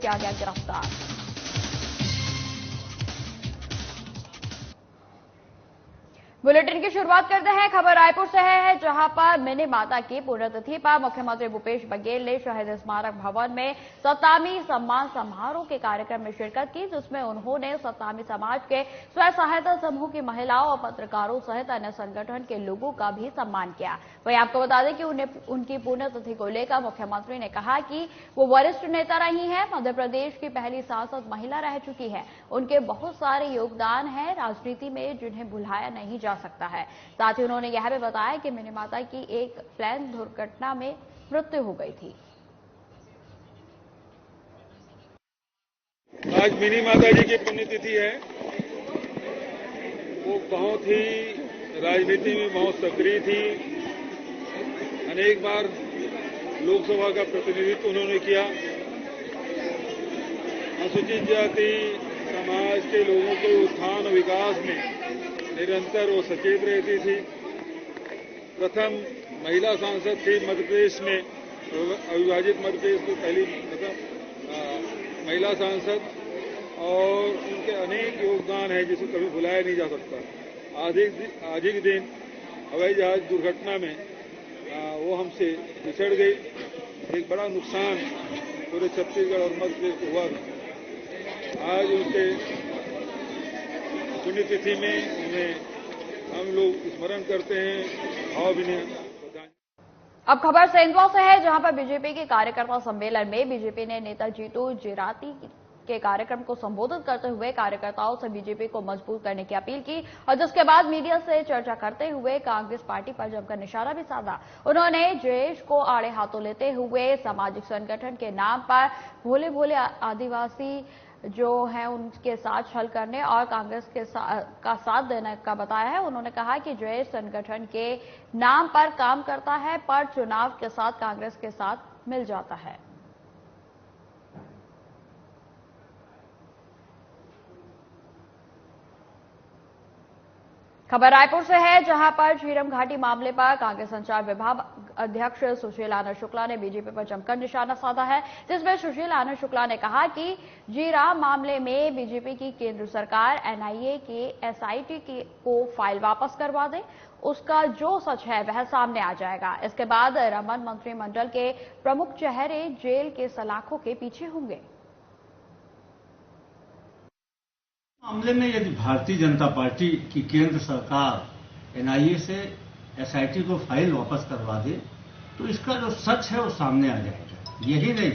किया गया गिरफ्तार। बुलेटिन की शुरुआत करते हैं। खबर रायपुर से है, जहां पर मिनी माता की पुण्यतिथि पर मुख्यमंत्री भूपेश बघेल ने शहीद स्मारक भवन में सतामी सम्मान समारोह के कार्यक्रम में शिरकत की, जिसमें उन्होंने सतामी समाज के स्वयं सहायता समूह की महिलाओं और पत्रकारों सहित अन्य संगठन के लोगों का भी सम्मान किया। वहीं आपको बता दें कि उनकी पुण्यतिथि को लेकर मुख्यमंत्री ने कहा कि वो वरिष्ठ नेता रही हैं, मध्य प्रदेश की पहली सांसद महिला रह चुकी है। उनके बहुत सारे योगदान है राजनीति में, जिन्हें भुलाया नहीं जा सकता है। साथ ही उन्होंने यह भी बताया कि मिनी माता की एक प्लेन दुर्घटना में मृत्यु हो गई थी। आज मिनी माता जी की पुण्यतिथि है। वो बहुत ही राजनीति में बहुत सक्रिय थी। अनेक बार लोकसभा का प्रतिनिधित्व उन्होंने किया। अनुसूचित जाति समाज के लोगों के उत्थान और विकास में निरंतर वो सचेत रहती थी। प्रथम महिला सांसद थी मध्य प्रदेश में, अविभाजित मध्य प्रदेश की पहली महिला सांसद, और उनके अनेक योगदान है जिसे कभी भुलाया नहीं जा सकता। आज ही के दिन हवाई जहाज दुर्घटना में वो हमसे बिछड़ गई। एक बड़ा नुकसान पूरे छत्तीसगढ़ और मध्य प्रदेश को हुआ। आज उनके पुण्यतिथि में उन्हें हम लोग स्मरण करते हैं, भावभीनी। अब खबर सेंधवा से है, जहां पर बीजेपी के कार्यकर्ता सम्मेलन में बीजेपी ने नेता जीतू जिराती के कार्यक्रम को संबोधित करते हुए कार्यकर्ताओं से बीजेपी को मजबूत करने की अपील की, और जिसके बाद मीडिया से चर्चा करते हुए कांग्रेस पार्टी पर जमकर निशाना भी साधा। उन्होंने जयेश को आड़े हाथों लेते हुए सामाजिक संगठन के नाम पर भोले भोले आदिवासी जो है उनके साथ छल करने और कांग्रेस का साथ देने का बताया है। उन्होंने कहा कि जयेश संगठन के नाम पर काम करता है, पर चुनाव के साथ कांग्रेस के साथ मिल जाता है। खबर रायपुर से है, जहां पर झीरम घाटी मामले पर कांग्रेस संचार विभाग अध्यक्ष सुशील आनंद शुक्ला ने बीजेपी पर जमकर निशाना साधा है, जिसमें सुशील आनंद शुक्ला ने कहा कि जीरा मामले में बीजेपी की केंद्र सरकार एनआईए के एसआईटी को फाइल वापस करवा दे, उसका जो सच है वह सामने आ जाएगा। इसके बाद रमन मंत्रिमंडल के प्रमुख चेहरे जेल के सलाखों के पीछे होंगे। मामले में यदि भारतीय जनता पार्टी की केंद्र सरकार एनआईए से एसआईटी को फाइल वापस करवा दे, तो इसका जो सच है वो सामने आ जाएगा। यही नहीं,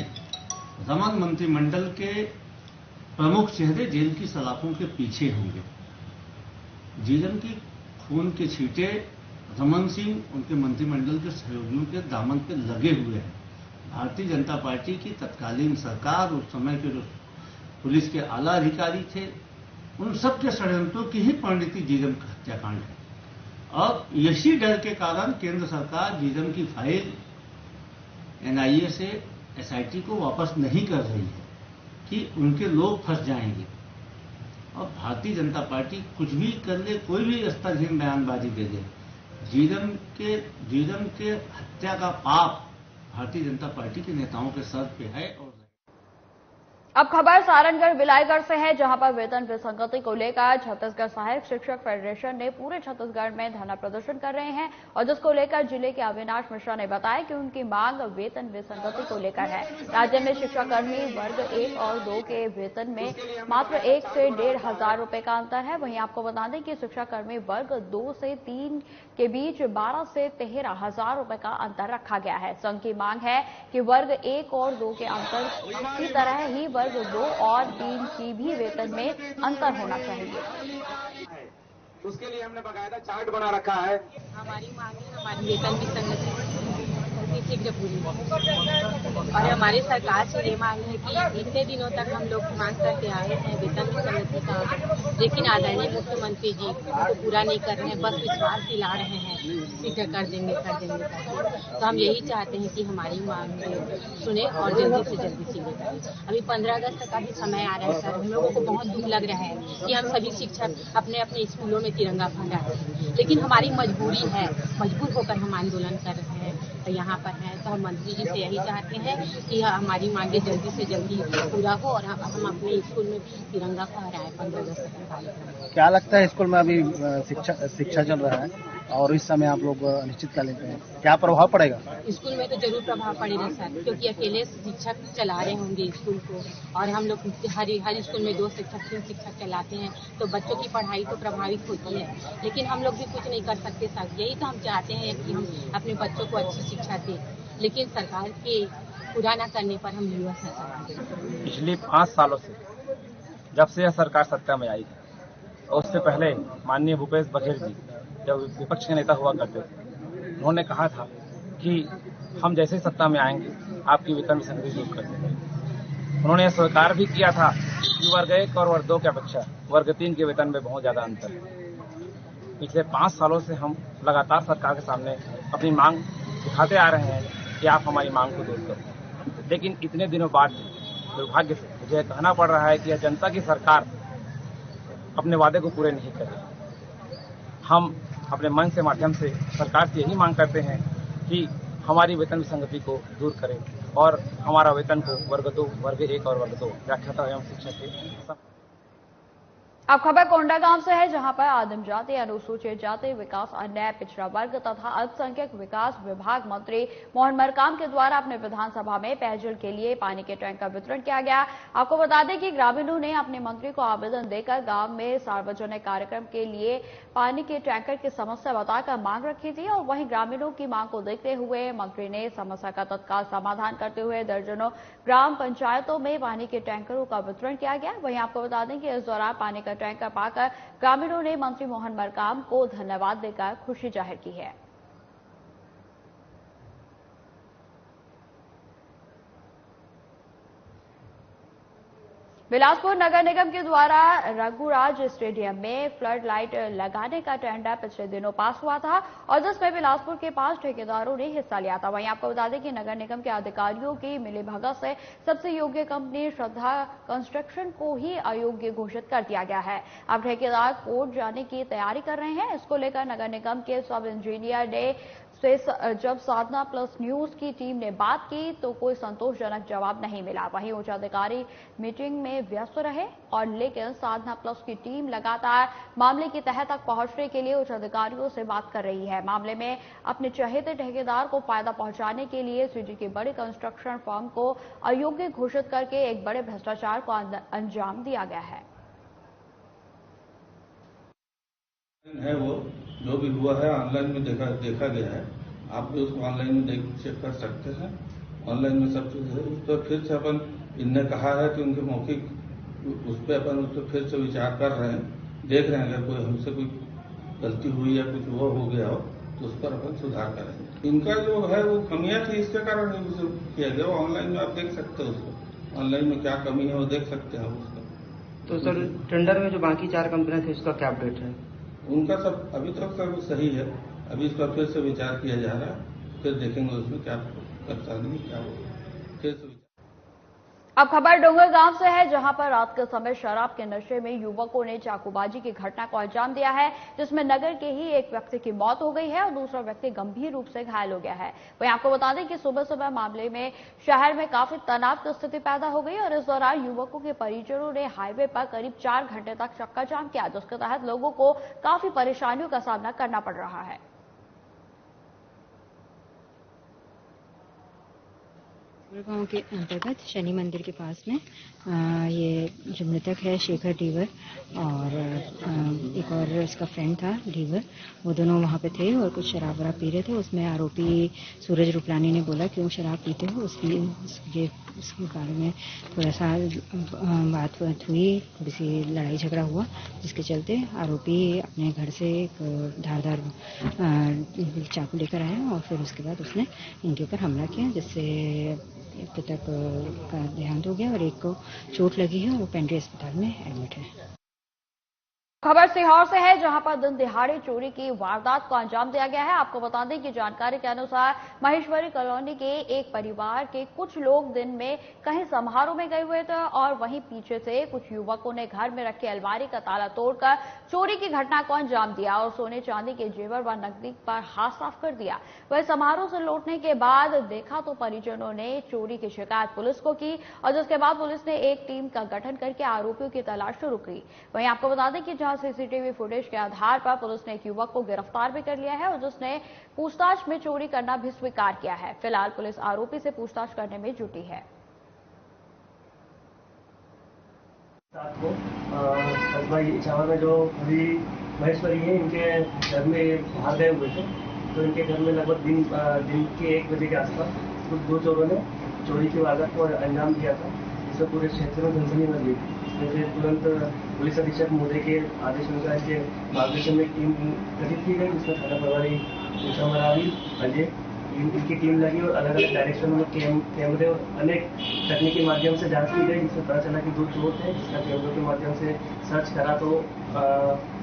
रमन मंत्रिमंडल के प्रमुख चेहरे जेल की सलाखों के पीछे होंगे। जीवन की खून के छींटे रमन सिंह उनके मंत्रिमंडल के सहयोगियों के दामन पे लगे हुए हैं। भारतीय जनता पार्टी की तत्कालीन सरकार, उस समय के जो पुलिस के आला अधिकारी थे, उन सबके षड्यंत्रों की ही परिणति जीरम हत्याकांड है। और इसी डर के कारण केंद्र सरकार जीरम की फाइल एनआईए से एसआईटी को वापस नहीं कर रही है कि उनके लोग फंस जाएंगे। और भारतीय जनता पार्टी कुछ भी कर ले, कोई भी स्तरहीन बयानबाजी दे दे, जीरम के हत्या का पाप भारतीय जनता पार्टी के नेताओं के सर पे है। और अब खबर सारनगढ़ विलायगढ़ से है, जहां पर वेतन विसंगति को लेकर छत्तीसगढ़ सहायक शिक्षक फेडरेशन ने पूरे छत्तीसगढ़ में धरना प्रदर्शन कर रहे हैं, और जिसको लेकर जिले के अविनाश मिश्रा ने बताया कि उनकी मांग वेतन विसंगति को लेकर है। राज्य में शिक्षाकर्मी वर्ग 1 और 2 के वेतन में मात्र 1 से 1,500 हजार रुपए का अंतर है। वहीं आपको बता दें कि शिक्षाकर्मी वर्ग 2 से 3 के बीच 12 से 13 हजार रुपए का अंतर रखा गया है। संघ की मांग है कि वर्ग 1 और 2 के अंतर की तरह ही वर्ग 2 और 3 की भी वेतन में अंतर होना चाहिए। उसके लिए हमने बाकायदा चार्ट बना रखा है। हमारी मांग है, हमारी वेतन की संगति शीघ्र पूरी और हमारी सरकार से ये मांग है कि इतने दिनों तक हम लोग मांग करते आए हैं वेतन की संगति का, लेकिन आदरणीय मुख्यमंत्री जी उनको पूरा नहीं कर रहे हैं, बस विश्वास दिला रहे हैं शीघ्र कर देंगे। तो हम यही चाहते हैं कि हमारी मांग सुने और जल्दी से जल्दी शीघ्र करें। अभी 15 अगस्त का भी समय आ रहा है सर, हम लोगों को बहुत दुख लग रहा है कि हम सभी शिक्षक अपने अपने स्कूलों में तिरंगा फहराते हैं, लेकिन हमारी मजबूरी है, मजबूर होकर हम आंदोलन कर रहे हैं। यहाँ पर हैं, तो हम मंत्री जी से यही चाहते हैं कि हमारी मांगे जल्दी से जल्दी पूरा हो और हम अपने स्कूल में तिरंगा फहराएं 15 अगस्त के कार्यक्रम। क्या लगता है स्कूल में अभी शिक्षा चल रहा है और इस समय आप लोग अनिश्चितकालीन पे हैं, क्या प्रभाव पड़ेगा? स्कूल में तो जरूर प्रभाव पड़ेगा सर, क्योंकि अकेले शिक्षक चला रहे होंगे स्कूल को और हम लोग हर स्कूल में 2 शिक्षक 3 शिक्षक चलाते हैं, तो बच्चों की पढ़ाई तो प्रभावित होती है, लेकिन हम लोग भी कुछ नहीं कर सकते सर। यही तो हम चाहते हैं कि हम अपने बच्चों को अच्छी शिक्षा दें, लेकिन सरकार के पूरा न करने पर हम युवा संसद। पिछले 5 सालों से जब से यह सरकार सत्ता में आई है, और उससे पहले माननीय भूपेश बघेल जी जब विपक्ष के नेता हुआ करते थे, उन्होंने कहा था कि हम जैसे सत्ता में आएंगे आपकी वेतन विसंगति दूर कर देंगे। उन्होंने यह स्वीकार भी किया था कि वर्ग 1 और वर्ग 2 की अपेक्षा वर्ग 3 के वेतन में बहुत ज्यादा अंतर है। पिछले 5 सालों से हम लगातार सरकार के सामने अपनी मांग दिखाते आ रहे हैं कि आप हमारी मांग को दूर करो, लेकिन इतने दिनों बाद दुर्भाग्य से मुझे कहना पड़ रहा है कि यह जनता की सरकार अपने वादे को पूरे नहीं कर रही। हम अपने मंच के माध्यम से सरकार से यही मांग करते हैं कि हमारी वेतन विसंगति को दूर करें और हमारा वेतन को वर्ग 2, वर्ग 1 और वर्ग 2 व्याख्याता एवं शिक्षक के। अब खबर कोंडागांव से है, जहां पर आदिम जाति, अनुसूचित जाति विकास, अन्य पिछड़ा वर्ग तथा अल्पसंख्यक विकास विभाग मंत्री मोहन मरकाम के द्वारा अपने विधानसभा में पेयजल के लिए पानी के टैंक का वितरण किया गया। आपको बता दें कि ग्रामीणों ने अपने मंत्री को आवेदन देकर गांव में सार्वजनिक कार्यक्रम के लिए पानी के टैंकर की समस्या बताकर मांग रखी थी, और वहीं ग्रामीणों की मांग को देखते हुए मंत्री ने समस्या का तत्काल समाधान करते हुए दर्जनों ग्राम पंचायतों में पानी के टैंकरों का वितरण किया गया। वहीं आपको बता दें कि इस दौरान पानी का टैंकर पाकर ग्रामीणों ने मंत्री मोहन मरकाम को धन्यवाद देकर खुशी जाहिर की है। बिलासपुर नगर निगम के द्वारा रघुराज स्टेडियम में फ्लड लाइट लगाने का टेंडर पिछले दिनों पास हुआ था और जिसमें बिलासपुर के 5 ठेकेदारों ने हिस्सा लिया था। वहीं आपको बता दें कि नगर निगम के अधिकारियों की मिलीभगत से सबसे योग्य कंपनी श्रद्धा कंस्ट्रक्शन को ही अयोग्य घोषित कर दिया गया है। अब ठेकेदार कोर्ट जाने की तैयारी कर रहे हैं। इसको लेकर नगर निगम के सब इंजीनियर ने जब साधना प्लस न्यूज की टीम ने बात की तो कोई संतोषजनक जवाब नहीं मिला। वहीं उच्च अधिकारी मीटिंग में व्यस्त रहे और लेकिन साधना प्लस की टीम लगातार मामले की तह तक पहुंचने के लिए उच्च अधिकारियों से बात कर रही है। मामले में अपने चहेते ठेकेदार को फायदा पहुंचाने के लिए सीजी की बड़ी कंस्ट्रक्शन फर्म को अयोग्य घोषित करके एक बड़े भ्रष्टाचार को अंजाम दिया गया है। वो जो भी हुआ है ऑनलाइन में देखा गया है। आप भी उसको ऑनलाइन में चेक कर सकते हैं। ऑनलाइन में सब चीज है। उस पर फिर से अपन इनने कहा है कि उनके मौखिक उस पर अपन उस पर फिर से विचार कर रहे हैं, देख रहे हैं अगर कोई हमसे कोई गलती हुई या कुछ वो हो गया हो तो उस पर अपन सुधार करेंगे। इनका जो है वो कमियां थी, इसके कारण उसे किया गया। ऑनलाइन में आप देख सकते हो उसको, ऑनलाइन में क्या कमी है वो देख सकते हैं उसका। तो सर टेंडर में जो बाकी 4 कंपनियां थी उसका क्या अपडेट है? उनका सब अभी तक सब सही है। अभी इस पर फिर से विचार किया जा रहा है, फिर देखेंगे उसमें क्या परेशानी क्या होगा, फिर से। अब खबर डोंगरगांव से है, जहां पर रात के समय शराब के नशे में युवकों ने चाकूबाजी की घटना को अंजाम दिया है, जिसमें नगर के ही एक व्यक्ति की मौत हो गई है और दूसरा व्यक्ति गंभीर रूप से घायल हो गया है। वहीं आपको बता दें कि सुबह सुबह मामले में शहर में काफी तनाव की स्थिति पैदा हो गई और इस दौरान युवकों के परिजनों ने हाईवे पर करीब 4 घंटे तक चक्का जाम किया, जिसके तहत लोगों को काफी परेशानियों का सामना करना पड़ रहा है। गांव के अंतर्गत शनि मंदिर के पास में ये जो मृतक है शेखर डीवर और एक और इसका फ्रेंड था डीवर, वो दोनों वहाँ पे थे और कुछ शराब वराब पी रहे थे। उसमें आरोपी सूरज रूपलानी ने बोला कि वो शराब पीते हो, उसके बारे में थोड़ा सा बात हुई, थोड़ी सी लड़ाई झगड़ा हुआ, जिसके चलते आरोपी अपने घर से एक धारदार चाकू लेकर आया और फिर उसके बाद उसने इनके ऊपर हमला किया, जिससे मृतक का देहांत हो गया और एक को चोट लगी है और वो पेंड्री अस्पताल में एडमिट है। खबर सीहोर से है, जहां पर दिन दिहाड़े चोरी की वारदात को अंजाम दिया गया है। आपको बता दें कि जानकारी के अनुसार महेश्वरी कॉलोनी के एक परिवार के कुछ लोग दिन में कहीं समारोह में गए हुए थे और वहीं पीछे से कुछ युवकों ने घर में रखी अलमारी का ताला तोड़कर चोरी की घटना को अंजाम दिया और सोने चांदी के जेवर व नकदी पर हाथ साफ कर दिया। वह समारोह से लौटने के बाद देखा तो परिजनों ने चोरी की शिकायत पुलिस को की और जिसके बाद पुलिस ने एक टीम का गठन करके आरोपियों की तलाश शुरू की। वहीं आपको बता दें कि सीसीटीवी फुटेज के आधार पर पुलिस ने एक युवक को गिरफ्तार भी कर लिया है और जिसने पूछताछ में चोरी करना भी स्वीकार किया है। फिलहाल पुलिस आरोपी से पूछताछ करने में जुटी है। कस्बा इछावर में जो अभी महेश्वरी है, इनके घर में बाहर गए हुए थे, तो इनके घर में लगभग दिन के 1 बजे के आसपास कुछ 2 चोरों ने चोरी की वारदात को अंजाम दिया था, जिससे पूरे क्षेत्र में सनसनी मच गई। इसमें तुरंत पुलिस अधीक्षक महोदय के आदेश अनुसार के मार्गदर्शन में टीम गठित की गई, जिसमें थाना प्रभारी उषा मरावी, अजय, इनकी टीम लगी और अलग अलग डायरेक्शन में कैमरे और अनेक तकनीकी माध्यम से जांच की गई, जिसमें पता चला कि 2 चोर थे, जिसका कैमरों के माध्यम से सर्च करा तो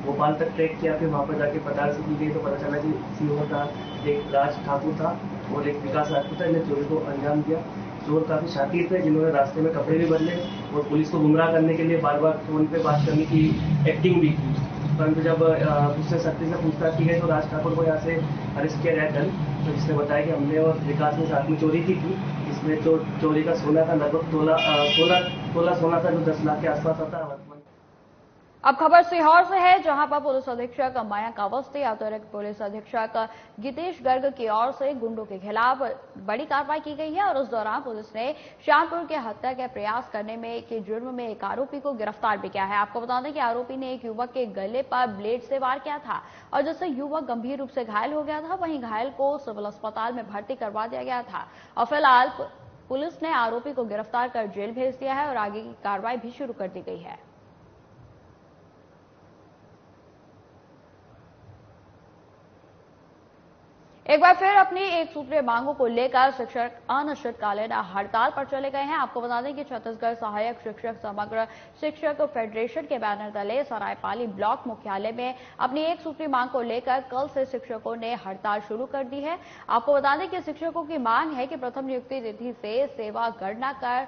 भोपाल तक ट्रैक किया। फिर वहाँ पर जाके पड़ताल से की गई तो पता चला कि सीहोर का एक राज ठाकुर था और एक विकास राजपूत था, इन्हें चोरी को अंजाम दिया। चोर काफी शातिर थे, जिन्होंने रास्ते में कपड़े भी बदले और पुलिस को गुमराह करने के लिए बार बार फोन पे बात करने की एक्टिंग भी की, परंतु जब उससे सख्ती से पूछताछ की गई तो राज ठाकुर को यहाँ से अरेस्ट किया गया कल, तो जिसने बताया कि हमने और विकास ने साथ में चोरी की थी। इसमें जो चोरी का सोना था लगभग तोला सोना था, जो 10 लाख के आसपास आता है। अब खबर सीहोर से है, जहां पर पुलिस अधीक्षक मयंक अवस्थी, अतिरिक्त पुलिस अधीक्षक गीतेश गर्ग की ओर से गुंडों के खिलाफ बड़ी कार्रवाई की गई है और उस दौरान पुलिस ने श्यामपुर के हत्या के प्रयास करने में के जुर्म में एक आरोपी को गिरफ्तार भी किया है। आपको बता दें कि आरोपी ने एक युवक के गले पर ब्लेड से वार किया था और जिससे युवक गंभीर रूप से घायल हो गया था। वहीं घायल को सिविल अस्पताल में भर्ती करवा दिया गया था और फिलहाल पुलिस ने आरोपी को गिरफ्तार कर जेल भेज दिया है और आगे की कार्रवाई भी शुरू कर दी गई है। एक बार फिर अपनी एक सूत्रीय मांगों को लेकर शिक्षक अनिश्चितकालीन हड़ताल पर चले गए हैं। आपको बता दें कि छत्तीसगढ़ सहायक शिक्षक समग्र शिक्षक फेडरेशन के बैनर तले सरायपाली ब्लॉक मुख्यालय में अपनी एक सूत्रीय मांग को लेकर कल से शिक्षकों ने हड़ताल शुरू कर दी है। आपको बता दें कि शिक्षकों की मांग है कि प्रथम नियुक्ति तिथि से सेवा गणना कर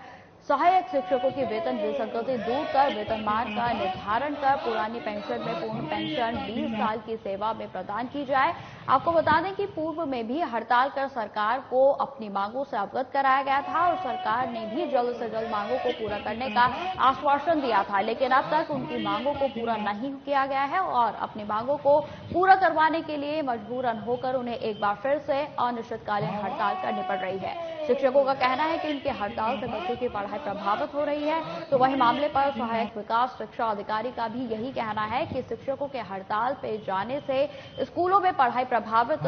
सहायक शिक्षकों की वेतन विसंगति दूर कर वेतनमान का निर्धारण कर पुरानी पेंशन में पूर्ण पेंशन 20 साल की सेवा में प्रदान की जाए। आपको बता दें कि पूर्व में भी हड़ताल कर सरकार को अपनी मांगों से अवगत कराया गया था और सरकार ने भी जल्द से जल्द मांगों को पूरा करने का आश्वासन दिया था, लेकिन अब तक उनकी मांगों को पूरा नहीं किया गया है और अपनी मांगों को पूरा करवाने के लिए मजबूरन होकर उन्हें एक बार फिर से अनिश्चितकालीन हड़ताल करनी पड़ रही है। शिक्षकों का कहना है कि इनके हड़ताल से बच्चों की पढ़ाई प्रभावित हो रही है, तो वहीं मामले पर सहायक विकास शिक्षा अधिकारी का भी यही कहना है कि शिक्षकों के हड़ताल पे जाने से स्कूलों में पढ़ाई प्रभावित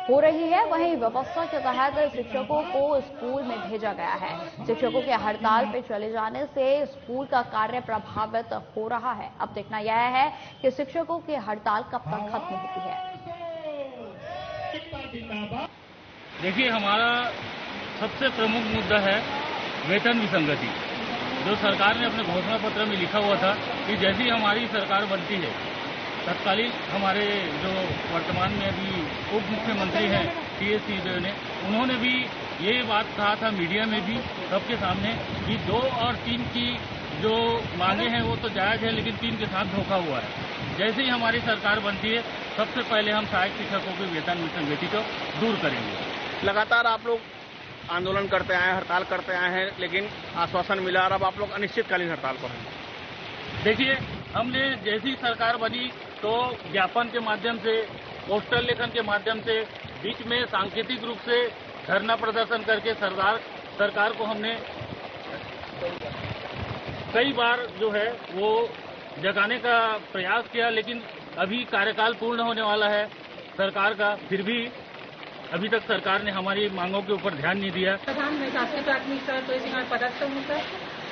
हो रही है। वहीं व्यवस्था के तहत शिक्षकों को स्कूल में भेजा गया है। शिक्षकों के हड़ताल पे चले जाने से स्कूल का कार्य प्रभावित हो रहा है। अब देखना यह है कि शिक्षकों की हड़ताल कब तक खत्म होती है। देखिए, हमारा सबसे प्रमुख मुद्दा है वेतन विसंगति। जो सरकार ने अपने घोषणा पत्र में लिखा हुआ था कि जैसी हमारी सरकार बनती है तत्कालीन हमारे जो वर्तमान में अभी उप मुख्यमंत्री हैं टीएस सिंहदेव ने, उन्होंने भी ये बात कहा था मीडिया में भी सबके सामने कि 2 और 3 की जो मांगे हैं वो तो जायज है, लेकिन 3 के साथ धोखा हुआ है। जैसे ही हमारी सरकार बनती है सबसे पहले हम सहायक शिक्षकों की वेतन विसंगति को दूर करेंगे। लगातार आप लोग आंदोलन करते आए हैं, हड़ताल करते आए हैं, लेकिन आश्वासन मिला और अब आप लोग अनिश्चितकालीन हड़ताल पर हैं। देखिए, हमने जैसी सरकार बनी तो ज्ञापन के माध्यम से, पोस्टर लेखन के माध्यम से, बीच में सांकेतिक रूप से धरना प्रदर्शन करके सरकार को हमने कई बार जो है वो जगाने का प्रयास किया, लेकिन अभी कार्यकाल पूर्ण होने वाला है सरकार का, फिर भी अभी तक सरकार ने हमारी मांगों के ऊपर ध्यान नहीं दिया। प्रधान मैं शासकीय प्राथमिक शिक्षा पदस्थ हूँ सर।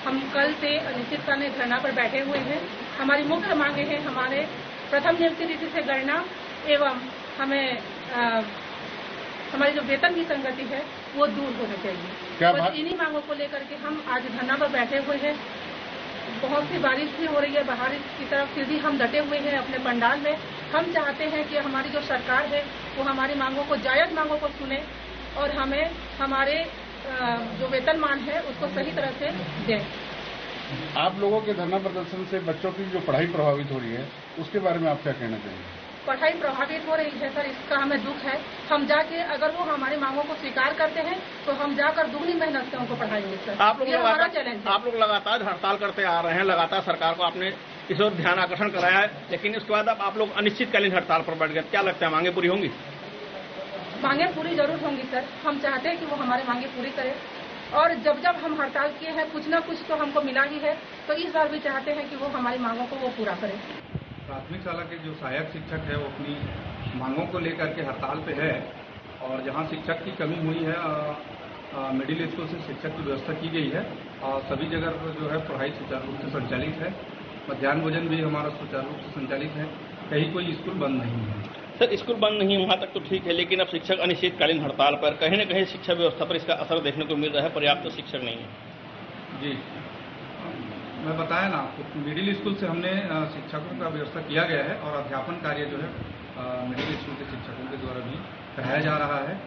हम कल से अनिश्चितकालीन धरना पर बैठे हुए हैं। हमारी मुख्य मांगे हैं हमारे प्रथम नियुक्ति तिथि से गणना एवं हमें हमारी जो वेतन की संगति है वो दूर होनी चाहिए। बस इन्हीं मांगों को लेकर के हम आज धरना पर बैठे हुए हैं। बहुत सी बारिश भी हो रही है, बारिश की तरफ फिर भी हम डटे हुए हैं अपने पंडाल में। हम चाहते हैं कि हमारी जो सरकार है वो हमारी मांगों को, जायज मांगों को सुने और हमें हमारे जो वेतनमान है उसको सही तरह से दें। आप लोगों के धरना प्रदर्शन से बच्चों की जो पढ़ाई प्रभावित हो रही है, उसके बारे में आप क्या कहना चाहेंगे? पढ़ाई प्रभावित हो रही है सर, इसका हमें दुख है। हम जाके अगर वो हमारी मांगों को स्वीकार करते हैं तो हम जाकर दुगनी मेहनत से उनको पढ़ाएंगे सर। ये हमारा चैलेंज है। आप लोग लगातार हड़ताल करते आ रहे हैं, लगातार सरकार को आपने इस ओर ध्यान आकर्षण कराया है, लेकिन उसके बाद अब आप लोग अनिश्चितकालीन हड़ताल पर बैठ गए। क्या लगता है, मांगे पूरी होंगी? मांगे पूरी जरूर होंगी सर। हम चाहते हैं कि वो हमारी मांगे पूरी करे और जब जब हम हड़ताल किए हैं कुछ न कुछ तो हमको मिला ही है, तो इस बार भी चाहते हैं कि वो हमारी मांगों को वो पूरा करें। प्राथमिक शाला के जो सहायक शिक्षक है वो अपनी मांगों को लेकर के हड़ताल पे है और जहां शिक्षक की कमी हुई है, मिडिल स्कूल से शिक्षक की व्यवस्था की गई है और सभी जगह जो है पढ़ाई सुचारू रूप से संचालित है। मध्याह्न भोजन भी हमारा सुचारू रूप से संचालित है। कहीं कोई स्कूल बंद नहीं है। सर, स्कूल बंद नहीं वहां तक तो ठीक है, लेकिन अब शिक्षक अनिश्चितकालीन हड़ताल पर, कहीं न कहीं शिक्षा व्यवस्था पर इसका असर देखने को मिल रहा है। पर्याप्त शिक्षक नहीं है। जी, मैं बताया ना आपको, मिडिल स्कूल से हमने शिक्षकों का व्यवस्था किया गया है और अध्यापन कार्य जो है मिडिल स्कूल के शिक्षकों के द्वारा भी कराया जा रहा है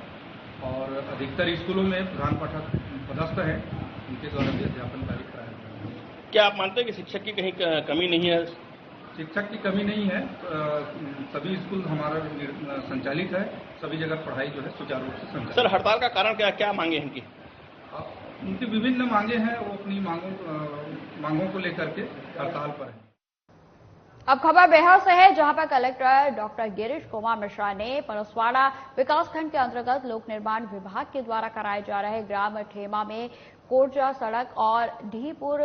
और अधिकतर स्कूलों में प्रधान पाठक पदस्थ हैं, उनके द्वारा भी अध्यापन कार्य कराया जा रहा है। क्या आप मानते हैं कि शिक्षक की कहीं कमी नहीं है? शिक्षक की कमी नहीं है। सभी स्कूल हमारा संचालित है, सभी जगह पढ़ाई जो है सुचारू रूप से संचालित। सर, हड़ताल का कारण क्या मांगे हैं इनकी? उनकी विभिन्न मांगे हैं, वो अपनी मांगों को लेकर के हड़ताल पर है। अब खबर बिहार से है, जहां पर कलेक्टर डॉक्टर गिरीश कुमार मिश्रा ने परसवाड़ा विकासखंड के अंतर्गत लोक निर्माण विभाग के द्वारा कराए जा रहे ग्राम ठेमा में कोरजा सड़क और ढीपुर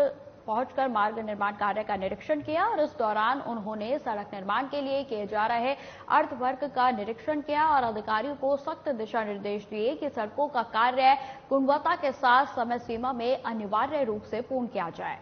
पहुंचकर मार्ग निर्माण कार्य का निरीक्षण किया और इस दौरान उन्होंने सड़क निर्माण के लिए किए जा रहे अर्थवर्क का निरीक्षण किया और अधिकारियों को सख्त दिशा निर्देश दिए कि सड़कों का कार्य गुणवत्ता के साथ समय सीमा में अनिवार्य रूप से पूर्ण किया जाए।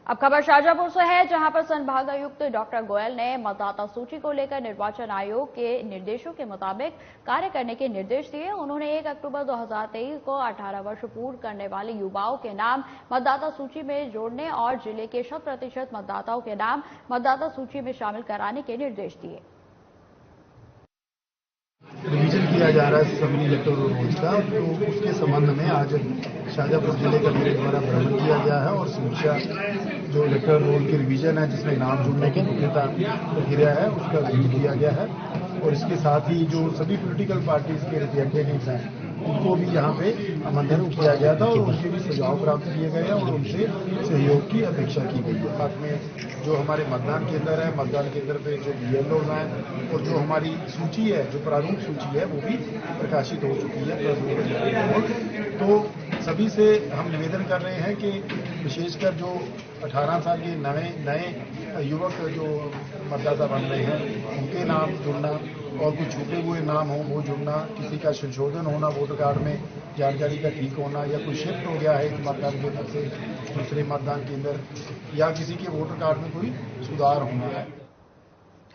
अब खबर शाजापुर से है, जहां पर संभागायुक्त डॉक्टर गोयल ने मतदाता सूची को लेकर निर्वाचन आयोग के निर्देशों के मुताबिक कार्य करने के निर्देश दिए। उन्होंने 1 अक्टूबर 2023 को 18 वर्ष पूर्ण करने वाले युवाओं के नाम मतदाता सूची में जोड़ने और जिले के 100% मतदाताओं के नाम मतदाता सूची में शामिल कराने के निर्देश दिए। रिवीजन किया जा रहा है सबनी इलेक्टोरल रोल्स का, तो उसके संबंध में आज शाजापुर जिले का मेरे द्वारा भ्रमण किया गया है और समीक्षा जो इलेक्टोरल रोल की रिवीजन है जिसमें नाम जुड़ने की मुख्यता प्रक्रिया है उसका रिव्यू किया गया है और इसके साथ ही जो सभी पॉलिटिकल पार्टीज के रिप्रेजेंटेटिव्स हैं उनको भी यहाँ पे आमंत्रण किया गया था और उनके भी सुझाव प्राप्त किए गए हैं और उनसे सहयोग की अपेक्षा की गई है। साथ में जो हमारे मतदान केंद्र है, मतदान केंद्र पे जो BLO हैं और जो हमारी सूची है, जो प्रारूप सूची है वो भी प्रकाशित हो चुकी है। तो सभी से हम निवेदन कर रहे हैं कि विशेषकर जो 18 साल के नए युवक जो मतदाता बन रहे हैं उनके नाम जुड़ना और कुछ छूटे हुए नाम हो वो जुड़ना, किसी का संशोधन होना वोटर कार्ड में जानकारी का ठीक होना या कोई शिफ्ट हो गया है एक मतदान केंद्र से दूसरे मतदान केंद्र या किसी के वोटर कार्ड में कोई सुधार होना है।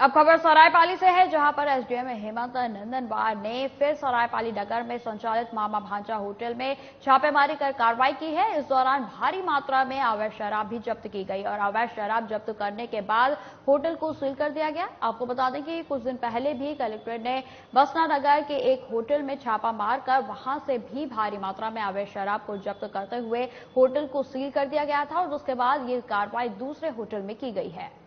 अब खबर सरायपाली से है, जहां पर एसडीएम हेमंत नंदनवार ने फिर सरायपाली नगर में संचालित मामा भांजा होटल में छापेमारी कर कार्रवाई की है। इस दौरान भारी मात्रा में अवैध शराब भी जब्त की गई और अवैध शराब जब्त करने के बाद होटल को सील कर दिया गया। आपको बता दें कि कुछ दिन पहले भी कलेक्टर ने बसना नगर के एक होटल में छापा मारकर वहां से भी भारी मात्रा में अवैध शराब को जब्त करते हुए होटल को सील कर दिया गया था और उसके बाद ये कार्रवाई दूसरे होटल में की गई है।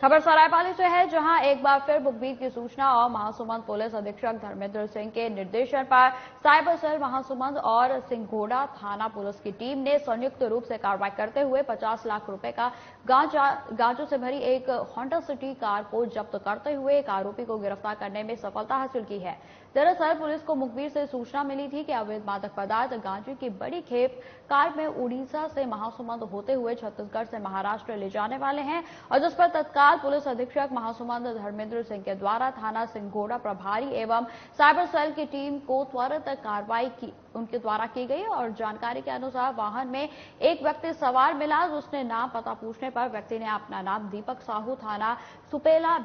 खबर सरायपाली से है, जहां एक बार फिर मुखबिर की सूचना और महासुमंद पुलिस अधीक्षक धर्मेंद्र सिंह के निर्देशन पर साइबर सेल महासुमंद और सिंघोड़ा थाना पुलिस की टीम ने संयुक्त रूप से कार्रवाई करते हुए 50 लाख रुपए का गांजों से भरी एक होंडा सिटी कार को जब्त करते हुए एक आरोपी को गिरफ्तार करने में सफलता हासिल की है। दरअसल पुलिस को मुखबिर से सूचना मिली थी कि अवैध मादक पदार्थ गांजे की बड़ी खेप कार में उड़ीसा से महासुमंद होते हुए छत्तीसगढ़ से महाराष्ट्र ले जाने वाले हैं और जिस पर तत्काल चंडाल पुलिस अधीक्षक महासुमंत धर्मेंद्र सिंह के द्वारा थाना सिंघोड़ा प्रभारी एवं साइबर सेल की टीम को त्वरित कार्रवाई उनके द्वारा की गई और जानकारी के अनुसार वाहन में एक व्यक्ति सवार मिला, जिसने नाम पता पूछने पर व्यक्ति ने अपना नाम दीपक साहू, थाना सुपेला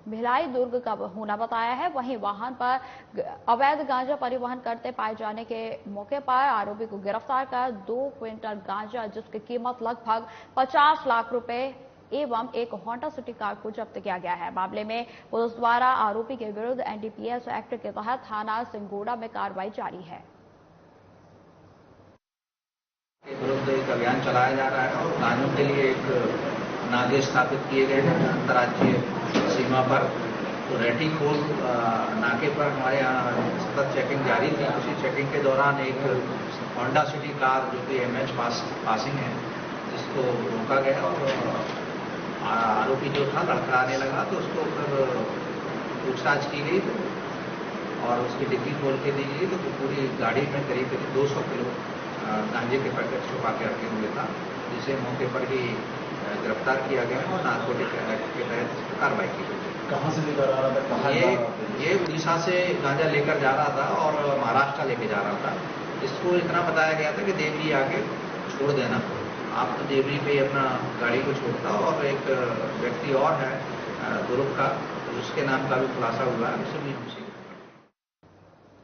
भिलाई दुर्ग का होना बताया है। वहीं वाहन पर अवैध गांजा परिवहन करते पाए जाने के मौके पर आरोपी को गिरफ्तार कर 2 क्विंटल गांजा, जिसकी कीमत लगभग 50 लाख रुपए एवं एक होंडा सिटी कार को जब्त किया गया है। मामले में पुलिस द्वारा आरोपी के विरुद्ध एनडीपीएस एक्ट के तहत थाना सिंघोड़ा में कार्रवाई जारी है। विरुद्ध एक अभियान चलाया जा रहा है और गांजों के लिए एक नाके स्थापित किए गए हैं अंतर्राज्यीय सीमा पर। तो रेटी खोल नाके पर हमारे यहाँ सतत चेकिंग जारी थी। उसी चेकिंग के दौरान एक होंडा सिटी कार जो कि एमएच पासिंग है, जिसको रोका गया और आरोपी जो था लड़खड़ाने लगा, तो उसको फिर पूछताछ की गई और उसकी डिग्गी खोल के दी गई। तो पूरी गाड़ी में करीब 200 किलो गांजे के पैकेट छुपा के रखे हुए था, जिसे मौके पर ही गिरफ्तार किया गया और नारकोटिक एक्ट के तहत कार्रवाई की गई। कहाँ से लेकर आ रहा था? ये उड़ीसा से गांजा लेकर जा रहा था और महाराष्ट्र लेके जा रहा था। इसको इतना बताया गया था कि देवरी आके छोड़ देना, आप तो देवरी पे अपना गाड़ी को छोड़ता। और एक व्यक्ति और है दुर्ग का, उसके नाम का भी खुलासा हुआ है, उसे भी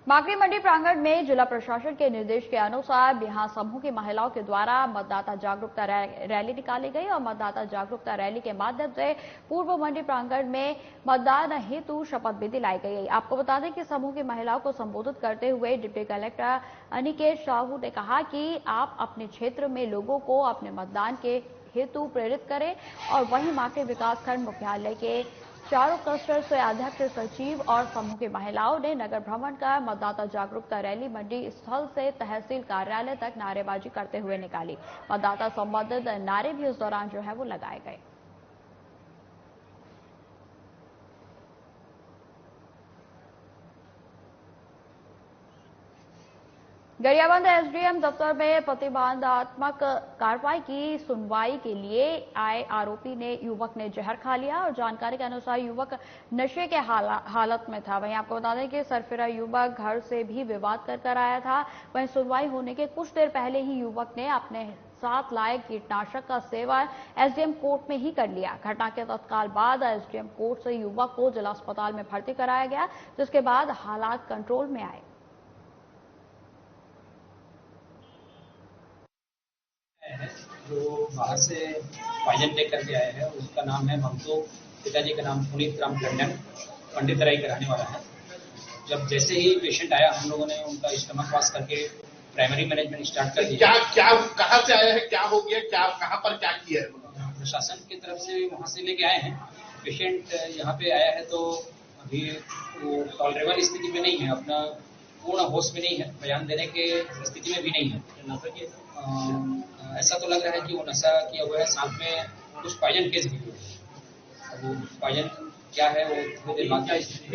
बाकरी मंडी प्रांगण में जिला प्रशासन के निर्देश के अनुसार बिहार समूह की महिलाओं के द्वारा मतदाता जागरूकता रैली निकाली गई और मतदाता जागरूकता रैली के माध्यम से पूर्व मंडी प्रांगण में मतदान हेतु शपथ भी दिलाई गई। आपको बता दें कि समूह की महिलाओं को संबोधित करते हुए डिप्टी कलेक्टर अनिकेत साहू ने कहा कि आप अपने क्षेत्र में लोगों को अपने मतदान के हेतु प्रेरित करें और वहीं माकड़ी विकासखंड मुख्यालय के चारों क्लस्टर से अध्यक्ष, सचिव और समूह की महिलाओं ने नगर भ्रमण कर मतदाता जागरूकता रैली मंडी स्थल से तहसील कार्यालय तक नारेबाजी करते हुए निकाली। मतदाता संबंधित नारे भी इस दौरान जो है वो लगाए गए। गरियाबंद एसडीएम दफ्तर में प्रतिबंधात्मक कार्रवाई की सुनवाई के लिए आए आरोपी ने युवक ने जहर खा लिया और जानकारी के अनुसार युवक नशे के हालत में था। वहीं आपको बता दें कि सरफिरा युवक घर से भी विवाद कर आया था। वहीं सुनवाई होने के कुछ देर पहले ही युवक ने अपने साथ लाए कीटनाशक का सेवन एसडीएम कोर्ट में ही कर लिया। घटना के तत्काल बाद एसडीएम कोर्ट से युवक को जिला अस्पताल में भर्ती कराया गया, जिसके बाद हालात कंट्रोल में आए। जो बाहर से पायजन लेकर के आए हैं, उसका नाम है ममतो, पिताजी का नाम पुनीत राम टंडन, पंडितराई का रहने वाला है। जब जैसे ही पेशेंट आया, हम लोगों ने उनका स्टमक वॉश करके प्राइमरी मैनेजमेंट स्टार्ट कर दिया। क्या कहाँ से आया है, क्या हो गया, क्या कहाँ पर क्या किया है? प्रशासन की तरफ से वहाँ से लेके आए हैं। पेशेंट यहाँ पे आया है तो अभी वो टॉलरेबल स्थिति में नहीं है, अपना पूर्ण होश में नहीं है, बयान देने के स्थिति में भी नहीं है। ऐसा तो लग रहा है कि वो नशा किया हुआ है, साथ में कुछ पायजन केस भी हुआ। वो पायजन क्या है वो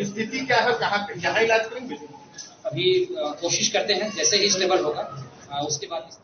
स्थिति क्या है, कहाँ इलाज करेंगे? अभी कोशिश करते हैं, जैसे ही स्टेबल होगा उसके बाद।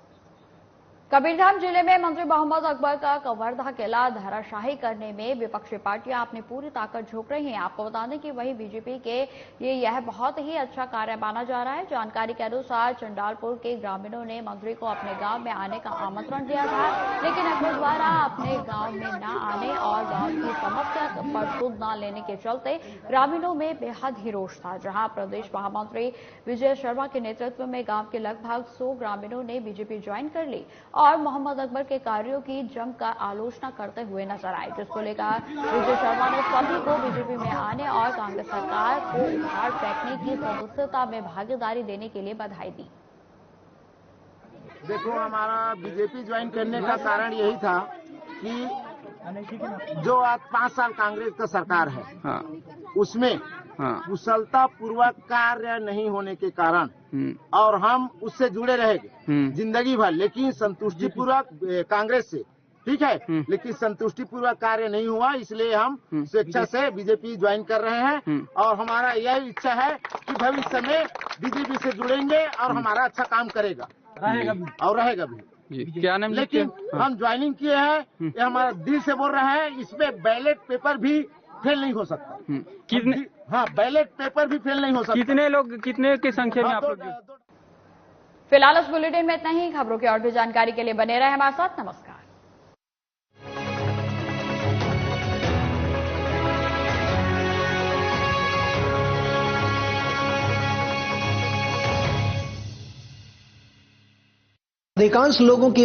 कबीरधाम जिले में मंत्री मोहम्मद अकबर का कवर्धा किला धराशाही करने में विपक्षी पार्टियां अपनी पूरी ताकत झोंक रही हैं। आपको बता दें कि वहीं बीजेपी के यह बहुत ही अच्छा कार्य माना जा रहा है। जानकारी के अनुसार चंडालपुर के ग्रामीणों ने मंत्री को अपने गांव में आने का आमंत्रण दिया था, लेकिन अकबर द्वारा अपने गांव में न आने और गांव की समस्या पर सुध न लेने के चलते ग्रामीणों में बेहद ही रोष था। जहां प्रदेश महामंत्री विजय शर्मा के नेतृत्व में गांव के लगभग 100 ग्रामीणों ने बीजेपी ज्वाइन कर ली और मोहम्मद अकबर के कार्यों की जमकर आलोचना करते हुए नजर आए, जिसको लेकर विजय शर्मा ने सभी को बीजेपी में आने और कांग्रेस सरकार को उखाड़ फेंकने की सदस्यता में भागीदारी देने के लिए बधाई दी। देखो, हमारा बीजेपी ज्वाइन करने का कारण यही था कि जो आज 5 साल कांग्रेस का सरकार है, उसमें कुशलता पूर्वक कार्य नहीं होने के कारण और हम उससे जुड़े रहेंगे जिंदगी भर, लेकिन संतुष्टि पूर्वक कांग्रेस से, ठीक है, लेकिन संतुष्टि पूर्वक कार्य नहीं हुआ, इसलिए हम स्वेच्छा से बीजेपी ज्वाइन कर रहे हैं और हमारा यही इच्छा है कि भविष्य में बीजेपी से जुड़ेंगे और हमारा अच्छा काम करेगा और रहेगा भी। जी, क्या नाम? लेकिन हम ज्वाइनिंग किए हैं, ये हमारा दिल से बोल रहे हैं, इसमें बैलेट पेपर भी फेल नहीं हो सकता। कितने? हाँ, बैलेट पेपर भी फेल नहीं हो सकता। कितने लोग, कितने की संख्या में आप लोग? फिलहाल इस बुलेटिन में इतना ही। खबरों की और भी जानकारी के लिए बने रहे हमारे साथ। नमस्कार। अधिकांश लोगों की